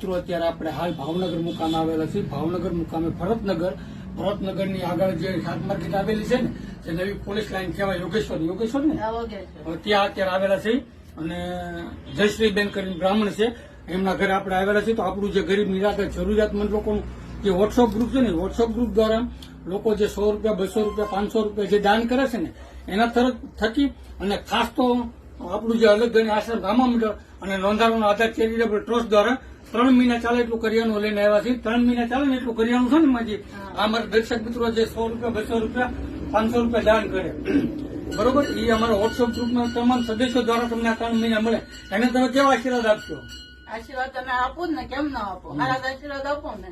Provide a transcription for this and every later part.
મિત્રો અત્યારે આપણે હાલ ભાવનગર મુકામે આવેલા છીએ. ભાવનગર મુકામે ભરતનગરની આગળ જે શાક માર્કેટ આવેલી છે ને, જે નવી પોલીસ લાઈન કહેવાય, યોગેશ્વર ને ત્યાં અત્યારે આવેલા છે. અને જયશ્રીબેન કરીને બ્રાહ્મણ છે, એમના ઘરે આપણે આવેલા છીએ. તો આપણું જે ગરીબ નિરાધાર જરૂરિયાતમંદ લોકોનું જે વોટ્સઅપ ગ્રુપ છે ને, વોટ્સઅપ ગ્રુપ દ્વારા લોકો જે 100 રૂપિયા, 200 રૂપિયા, 500 રૂપિયા જે દાન કરે છે ને, એના તરફ થકી અને ખાસ તો આપણું જે અલગ ગણી આશ્રમ રામા મંડળ અને નોંધાવાનો આધાર ચેરિટેબલ ટ્રસ્ટ દ્વારા 3 મહિના ચાલે એટલું કરિયાણું લઈને આવ્યા છે. 3 મહિના ચાલે ને એટલું કરિયાણું છે ને માજી, આ અમારા દર્શક મિત્રો જે 100 રૂપિયા, 200 રૂપિયા, 500 રૂપિયા દાન કરે, બરોબર, એ અમારા વોટ્સઅપ ગ્રુપના તમામ સદસ્યો દ્વારા તમને આ 3 મહિના મળે. એને તમે કેવા આશીર્વાદ આપશો? આશીર્વાદ તમે આપો જ ને, કેમ ના આપો? મારા આશીર્વાદ આપો ને.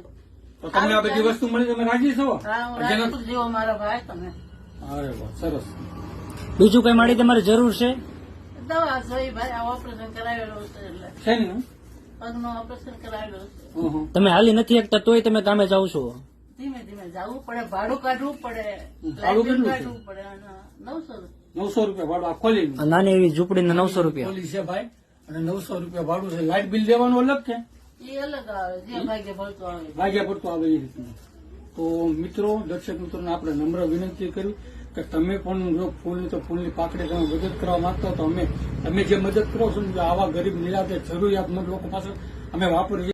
તો તમને આ બધી વસ્તુ મળી, તમે રાજી છો? જેવો મારો ભાઈ તમે. અરે વાહ, સરસ. બીજું કઈ મારી તમારે જરૂર છે? દવા જોઈ ભાઈ, આ ઓપરેશન કરાવેલું છે એટલે છે ને? પગનું ઓપરેશન કરાવેલું છે. તમે હાલી નથી શકતા તોય તમે કામે જાવ છો? ધીમે ધીમે જવું પડે, ભાડું કાઢવું પડે, ભાડું કેટલું છે? કાઢવું પડે. અને 900 રૂપિયા ભાડું આ ખોલી નાની એવી ઝૂંપડીને 900 રૂપિયા ખોલી છે ભાઈ, અને 900 રૂપિયા ભાડું છે. લાઇટ બિલ દેવાનું અલગ છે, એ અલગ આવે, જે ભાગ્ય ભરતું આવે. ભાગ્યા પડતું આવે એ રીતનું. તો મિત્રો, દર્શક મિત્રોને આપણે નમ્ર વિનંતી કરી કે તમે પણ જો ફૂલની તો ફૂલની પાકડી તમે મદદ કરવા માંગતા હો તો તમે જે મદદ કરો છો ને, આવા ગરીબ નિરાધાર જરૂરિયાતમંદ લોકો પાસે અમે વાપરીએ.